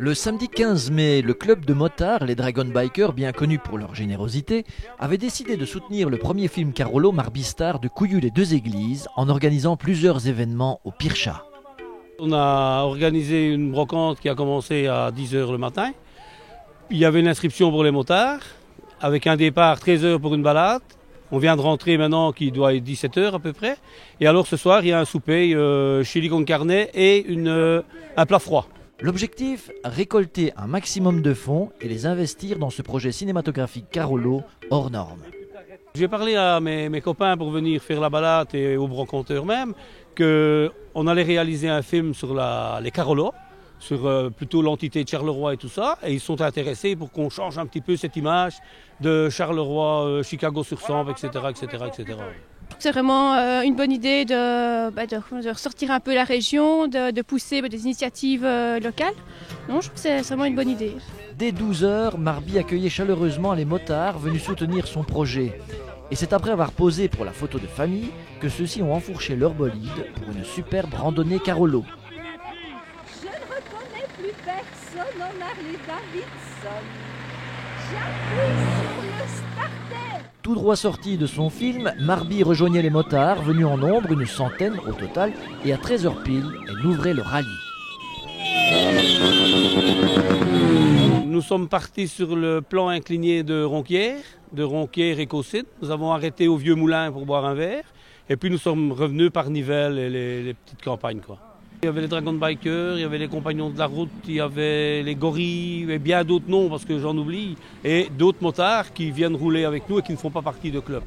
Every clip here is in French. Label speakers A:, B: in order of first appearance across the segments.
A: Le samedi 15 mai, le club de motards, les Dragon Bikers, bien connus pour leur générosité, avait décidé de soutenir le premier film Carolo Marbistar de Couilloux-les-Deux-Églises en organisant plusieurs événements au Pircha.
B: On a organisé une brocante qui a commencé à 10 h le matin. Il y avait une inscription pour les motards, avec un départ 13 h pour une balade. On vient de rentrer maintenant qui doit être 17 h à peu près. Et alors ce soir, il y a un souper, chili con carne et un plat froid.
A: L'objectif, récolter un maximum de fonds et les investir dans ce projet cinématographique Carolo hors norme.
B: J'ai parlé à mes copains pour venir faire la balade et aux brocanteurs même, qu'on allait réaliser un film sur les Carolo, sur plutôt l'entité de Charleroi et tout ça, et ils sont intéressés pour qu'on change un petit peu cette image de Charleroi, Chicago-sur-Sambre, etc., etc., etc.
C: C'est vraiment une bonne idée de ressortir un peu la région, de pousser des initiatives locales. Non, je trouve que c'est vraiment une bonne idée.
A: Dès 12 h, Marby accueillait chaleureusement les motards venus soutenir son projet. Et c'est après avoir posé pour la photo de famille que ceux-ci ont enfourché leur bolide pour une superbe randonnée Carolo.
D: Je ne reconnais plus personne en Harley-Davidson. J'appuie sur le starter.
A: Tout droit sorti de son film, Marby rejoignait les motards, venus en nombre, une centaine au total, et à 13 h pile, elle ouvrait le rallye.
B: Nous sommes partis sur le plan incliné de Ronquière et Caussine. Nous avons arrêté au Vieux Moulin pour boire un verre. Et puis nous sommes revenus par Nivelles et les petites campagnes, quoi. Il y avait les Dragon Bikers, il y avait les Compagnons de la Route, il y avait les Gorilles et bien d'autres noms parce que j'en oublie. Et d'autres motards qui viennent rouler avec nous et qui ne font pas partie de club.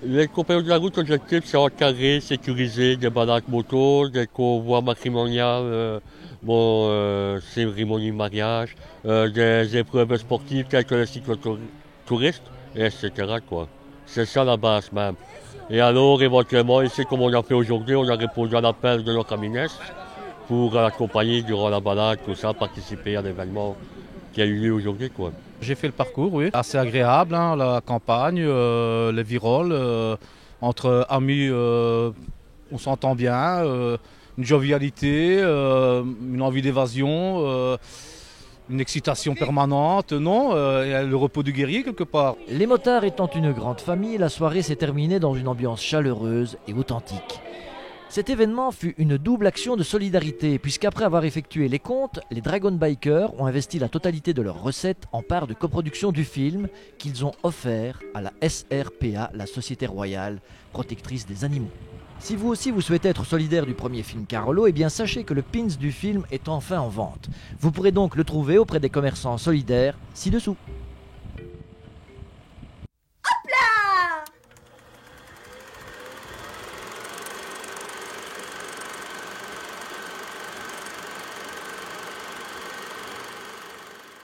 E: Les Compagnons de la Route, l'objectif c'est encadrer, sécuriser des balades moto, des convois matrimoniales, cérémonies de mariage, des épreuves sportives telles que les cyclotouristes, etc. quoi. C'est ça la base même. Et alors éventuellement, ici comme on a fait aujourd'hui, on a répondu à l'appel de notre Camines pour accompagner durant la balade, tout ça, participer à l'événement qui a eu lieu aujourd'hui, quoi.
F: J'ai fait le parcours, oui. Assez agréable, hein, la campagne, les viroles, entre amis, on s'entend bien, une jovialité, une envie d'évasion, une excitation permanente, non, le repos du guerrier quelque part.
A: Les motards étant une grande famille, la soirée s'est terminée dans une ambiance chaleureuse et authentique. Cet événement fut une double action de solidarité, puisqu'après avoir effectué les comptes, les Dragon Bikers ont investi la totalité de leurs recettes en part de coproduction du film qu'ils ont offert à la SRPA, la Société Royale Protectrice des Animaux. Si vous aussi vous souhaitez être solidaire du premier film Carolo, eh bien sachez que le pins du film est enfin en vente. Vous pourrez donc le trouver auprès des commerçants solidaires ci-dessous.